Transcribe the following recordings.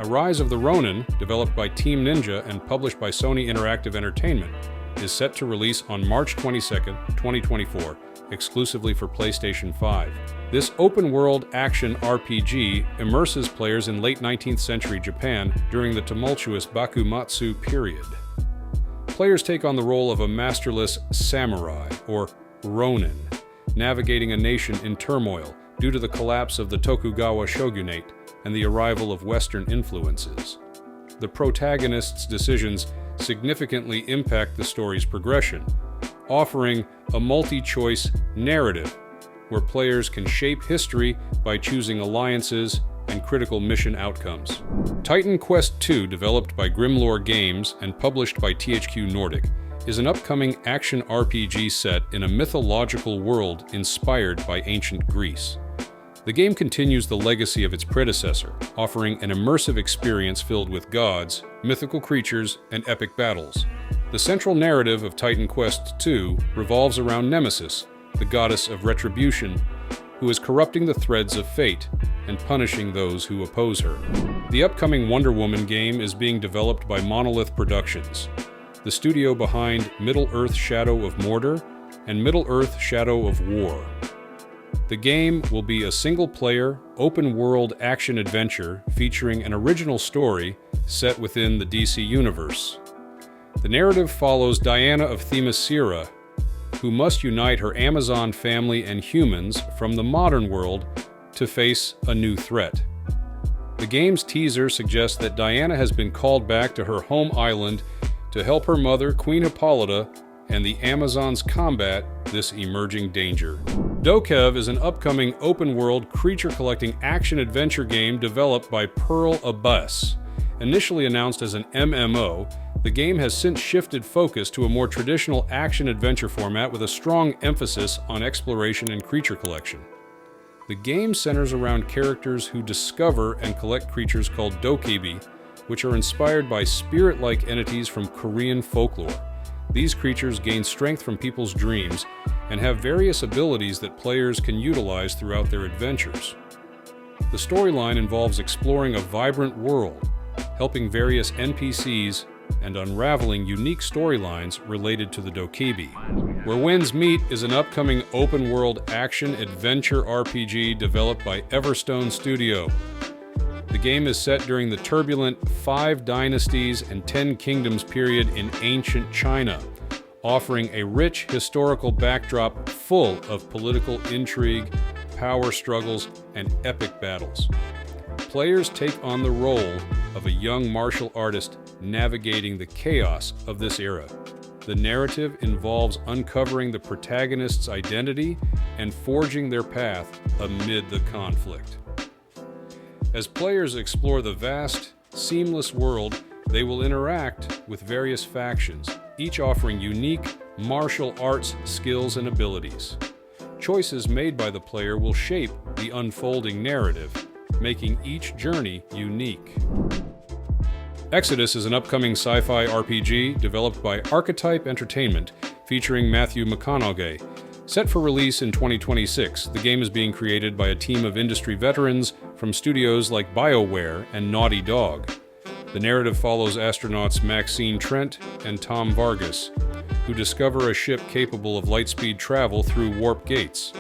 Rise of the Ronin, developed by Team Ninja and published by Sony Interactive Entertainment, is set to release on March 22, 2024, exclusively for PlayStation 5. This open-world action RPG immerses players in late 19th century Japan during the tumultuous Bakumatsu period. Players take on the role of a masterless samurai, or Ronin, navigating a nation in turmoil due to the collapse of the Tokugawa shogunate and the arrival of Western influences. The protagonist's decisions significantly impact the story's progression, offering a multi-choice narrative where players can shape history by choosing alliances and critical mission outcomes. Titan Quest II, developed by Grimlore Games and published by THQ Nordic, is an upcoming action RPG set in a mythological world inspired by ancient Greece. The game continues the legacy of its predecessor, offering an immersive experience filled with gods, mythical creatures, and epic battles. The central narrative of Titan Quest II revolves around Nemesis, the goddess of retribution, who is corrupting the threads of fate and punishing those who oppose her. The upcoming Wonder Woman game is being developed by Monolith Productions, the studio behind Middle-earth: Shadow of Mordor and Middle-earth: Shadow of War. The game will be a single-player, open-world action-adventure featuring an original story set within the DC universe. The narrative follows Diana of Themyscira, who must unite her Amazon family and humans from the modern world to face a new threat. The game's teaser suggests that Diana has been called back to her home island to help her mother, Queen Hippolyta, and the Amazons combat this emerging danger. DokeV is an upcoming open-world creature-collecting action-adventure game developed by Pearl Abyss. Initially announced as an MMO, the game has since shifted focus to a more traditional action-adventure format with a strong emphasis on exploration and creature collection. The game centers around characters who discover and collect creatures called DokeV, which are inspired by spirit-like entities from Korean folklore. These creatures gain strength from people's dreams and have various abilities that players can utilize throughout their adventures. The storyline involves exploring a vibrant world, helping various NPCs, and unraveling unique storylines related to the DokeV. Where Winds Meet is an upcoming open-world action-adventure RPG developed by Everstone Studio. The game is set during the turbulent 5 Dynasties and 10 Kingdoms period in ancient China, offering a rich historical backdrop full of political intrigue, power struggles, and epic battles. Players take on the role of a young martial artist navigating the chaos of this era. The narrative involves uncovering the protagonist's identity and forging their path amid the conflict. As players explore the vast, seamless world, they will interact with various factions, each offering unique martial arts skills and abilities. Choices made by the player will shape the unfolding narrative, making each journey unique. Exodus is an upcoming sci-fi RPG developed by Archetype Entertainment, featuring Matthew McConaughey. Set for release in 2026, the game is being created by a team of industry veterans from studios like BioWare and Naughty Dog. The narrative follows astronauts Maxine Trent and Tom Vargas, who discover a ship capable of lightspeed travel through warp gates.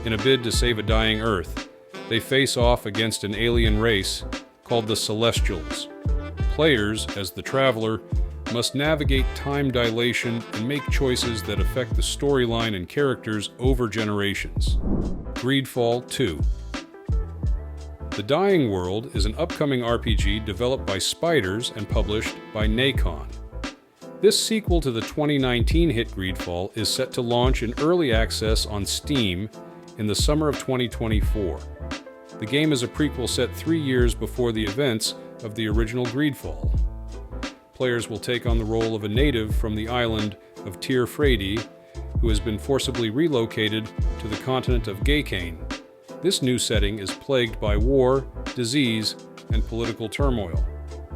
In a bid to save a dying Earth, they face off against an alien race called the Celestials. Players, as the traveler, must navigate time dilation and make choices that affect the storyline and characters over generations. GreedFall 2. The Dying World is an upcoming RPG developed by Spiders and published by Nacon. This sequel to the 2019 hit GreedFall is set to launch in early access on Steam in the summer of 2024. The game is a prequel set 3 years before the events of the original GreedFall. Players will take on the role of a native from the island of Tir Frady, who has been forcibly relocated to the continent of Gaycane. This new setting is plagued by war, disease, and political turmoil.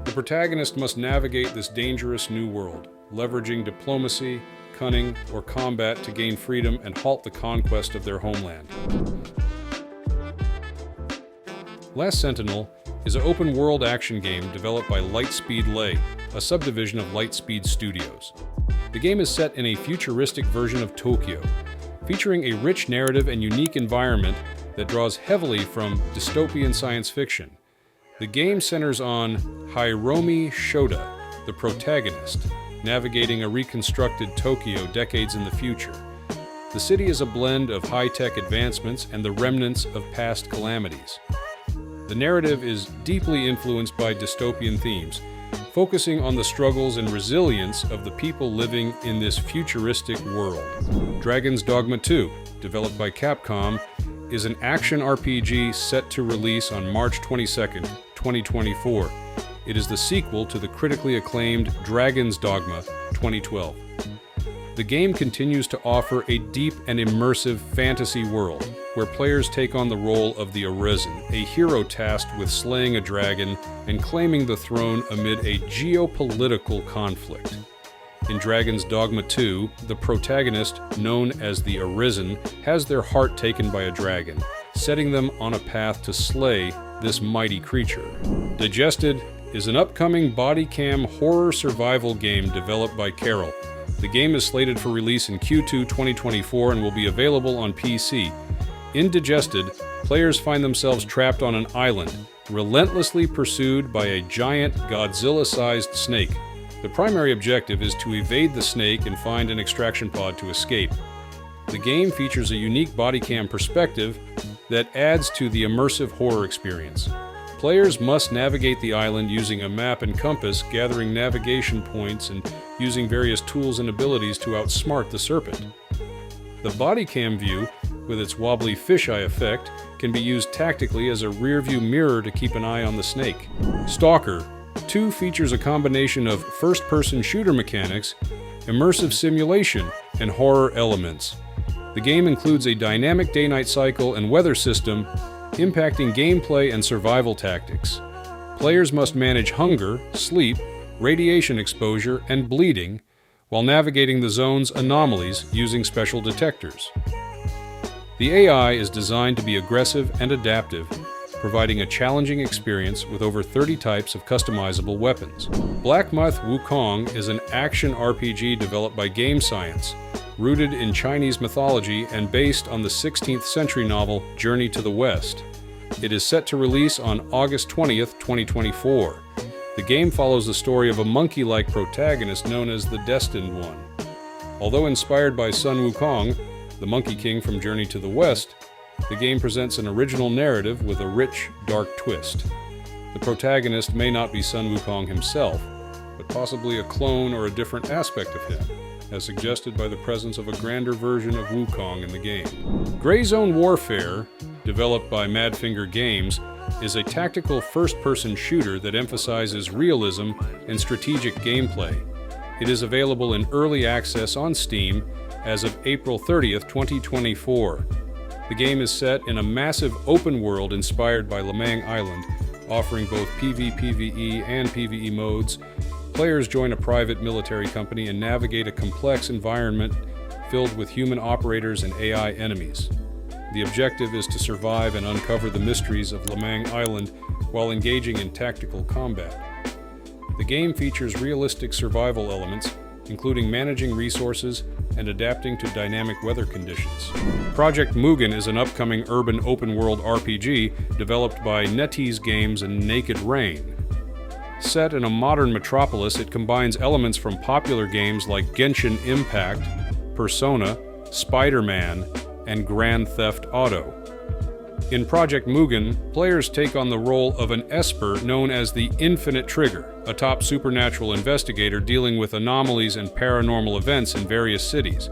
The protagonist must navigate this dangerous new world, leveraging diplomacy, cunning, or combat to gain freedom and halt the conquest of their homeland. Last Sentinel is an open-world action game developed by Lightspeed Lay, a subdivision of Lightspeed Studios. The game is set in a futuristic version of Tokyo, featuring a rich narrative and unique environment that draws heavily from dystopian science fiction. The game centers on Hiromi Shota, the protagonist, navigating a reconstructed Tokyo decades in the future. The city is a blend of high-tech advancements and the remnants of past calamities. The narrative is deeply influenced by dystopian themes, focusing on the struggles and resilience of the people living in this futuristic world. Dragon's Dogma 2, developed by Capcom, is an action RPG set to release on March 22, 2024. It is the sequel to the critically acclaimed Dragon's Dogma 2012. The game continues to offer a deep and immersive fantasy world, where players take on the role of the Arisen, a hero tasked with slaying a dragon and claiming the throne amid a geopolitical conflict. In Dragon's Dogma 2, the protagonist, known as the Arisen, has their heart taken by a dragon, setting them on a path to slay this mighty creature. Digested is an upcoming body cam horror survival game developed by S.T.A.L.K.E.R. The game is slated for release in Q2 2024 and will be available on PC. In Digested, players find themselves trapped on an island, relentlessly pursued by a giant Godzilla-sized snake. The primary objective is to evade the snake and find an extraction pod to escape. The game features a unique body cam perspective that adds to the immersive horror experience. Players must navigate the island using a map and compass, gathering navigation points and using various tools and abilities to outsmart the serpent. The body cam view, with its wobbly fisheye effect, can be used tactically as a rear-view mirror to keep an eye on the snake. S.T.A.L.K.E.R. 2 features a combination of first-person shooter mechanics, immersive simulation, and horror elements. The game includes a dynamic day-night cycle and weather system, impacting gameplay and survival tactics. Players must manage hunger, sleep, radiation exposure, and bleeding, while navigating the zone's anomalies using special detectors. The AI is designed to be aggressive and adaptive, providing a challenging experience with over 30 types of customizable weapons. Black Myth Wukong is an action RPG developed by Game Science, rooted in Chinese mythology and based on the 16th century novel Journey to the West. It is set to release on August 20th, 2024. The game follows the story of a monkey-like protagonist known as the Destined One. Although inspired by Sun Wukong, the Monkey King from Journey to the West, the game presents an original narrative with a rich, dark twist. The protagonist may not be Sun Wukong himself, but possibly a clone or a different aspect of him, as suggested by the presence of a grander version of Wukong in the game. Gray Zone Warfare, developed by Madfinger Games, is a tactical first-person shooter that emphasizes realism and strategic gameplay. It is available in early access on Steam as of April 30th, 2024. The game is set in a massive open world inspired by Lemang Island, offering both PvPvE and PvE modes. Players join a private military company and navigate a complex environment filled with human operators and AI enemies. The objective is to survive and uncover the mysteries of Lemang Island while engaging in tactical combat. The game features realistic survival elements, including managing resources and adapting to dynamic weather conditions. Project Mugen is an upcoming urban open-world RPG developed by NetEase Games and Naked Rain. Set in a modern metropolis, it combines elements from popular games like Genshin Impact, Persona, Spider-Man, and Grand Theft Auto. In Project Mugen, players take on the role of an Esper known as the Infinite Trigger, a top supernatural investigator dealing with anomalies and paranormal events in various cities.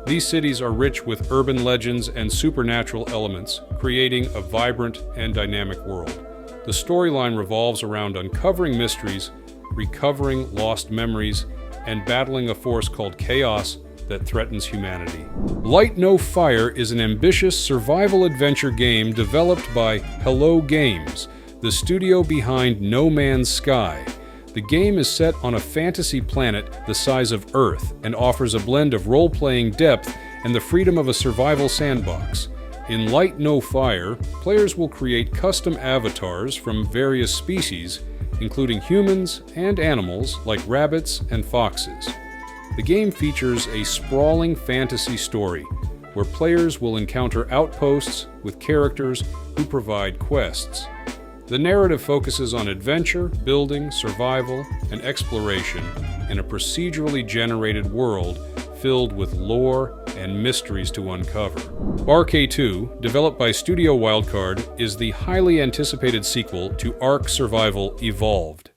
These cities are rich with urban legends and supernatural elements, creating a vibrant and dynamic world. The storyline revolves around uncovering mysteries, recovering lost memories, and battling a force called Chaos that threatens humanity. Light No Fire is an ambitious survival adventure game developed by Hello Games, the studio behind No Man's Sky. The game is set on a fantasy planet the size of Earth and offers a blend of role-playing depth and the freedom of a survival sandbox. In Light No Fire, players will create custom avatars from various species, including humans and animals like rabbits and foxes. The game features a sprawling fantasy story, where players will encounter outposts with characters who provide quests. The narrative focuses on adventure, building, survival, and exploration in a procedurally generated world filled with lore and mysteries to uncover. S.T.A.L.K.E.R 2, developed by Studio Wildcard, is the highly anticipated sequel to ARK Survival Evolved.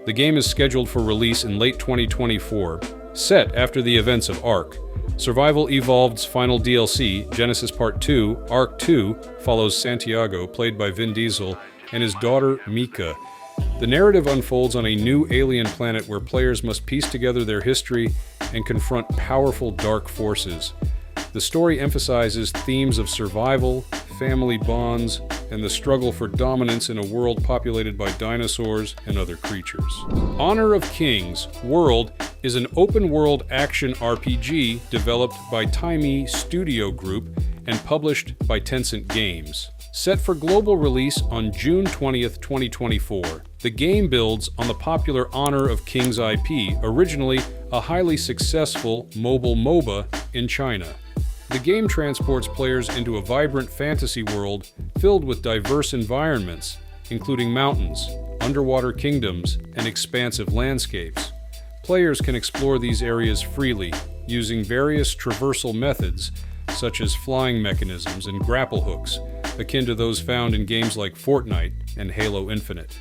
The game is scheduled for release in late 2024, set after the events of ARK. Survival Evolved's final DLC, Genesis Part 2, ARK 2, follows Santiago, played by Vin Diesel, and his daughter, Mika. The narrative unfolds on a new alien planet where players must piece together their history and confront powerful dark forces. The story emphasizes themes of survival, family bonds, and the struggle for dominance in a world populated by dinosaurs and other creatures. Honor of Kings World is an open-world action RPG developed by Taimi Studio Group and published by Tencent Games. Set for global release on June 20th, 2024, the game builds on the popular Honor of Kings IP, originally a highly successful mobile MOBA in China. The game transports players into a vibrant fantasy world filled with diverse environments, including mountains, underwater kingdoms, and expansive landscapes. Players can explore these areas freely, using various traversal methods, such as flying mechanisms and grapple hooks, akin to those found in games like Fortnite and Halo Infinite.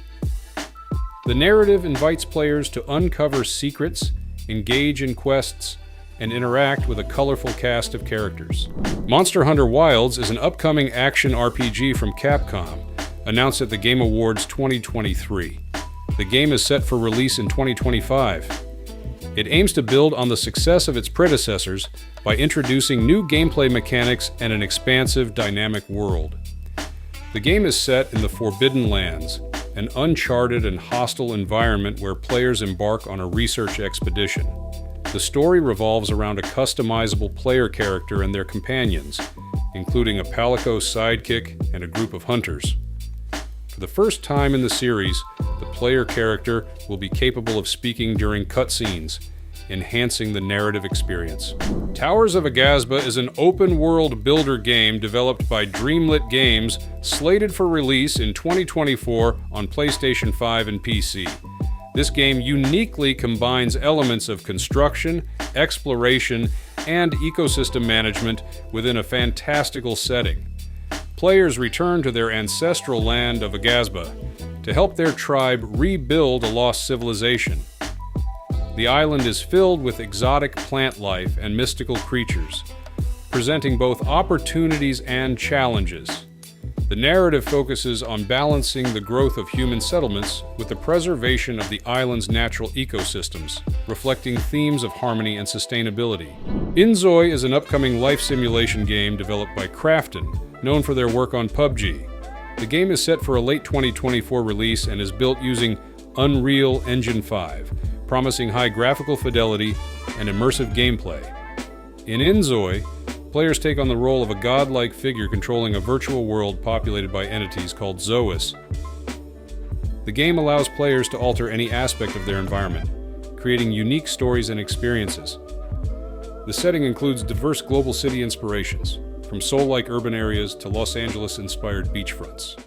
The narrative invites players to uncover secrets, engage in quests, and interact with a colorful cast of characters. Monster Hunter Wilds is an upcoming action RPG from Capcom, announced at the Game Awards 2023. The game is set for release in 2025. It aims to build on the success of its predecessors by introducing new gameplay mechanics and an expansive, dynamic world. The game is set in the Forbidden Lands, an uncharted and hostile environment where players embark on a research expedition. The story revolves around a customizable player character and their companions, including a Palico sidekick and a group of hunters. For the first time in the series, the player character will be capable of speaking during cutscenes, enhancing the narrative experience. Towers of Aghasba is an open-world builder game developed by Dreamlit Games, slated for release in 2024 on PlayStation 5 and PC. This game uniquely combines elements of construction, exploration, and ecosystem management within a fantastical setting. Players return to their ancestral land of Aghasba to help their tribe rebuild a lost civilization. The island is filled with exotic plant life and mystical creatures, presenting both opportunities and challenges. The narrative focuses on balancing the growth of human settlements with the preservation of the island's natural ecosystems, reflecting themes of harmony and sustainability. inZOI is an upcoming life simulation game developed by Krafton, known for their work on PUBG. The game is set for a late 2024 release and is built using Unreal Engine 5, promising high graphical fidelity and immersive gameplay. In inZOI, players take on the role of a godlike figure controlling a virtual world populated by entities called Zois. The game allows players to alter any aspect of their environment, creating unique stories and experiences. The setting includes diverse global city inspirations, from Seoul-like urban areas to Los Angeles-inspired beachfronts.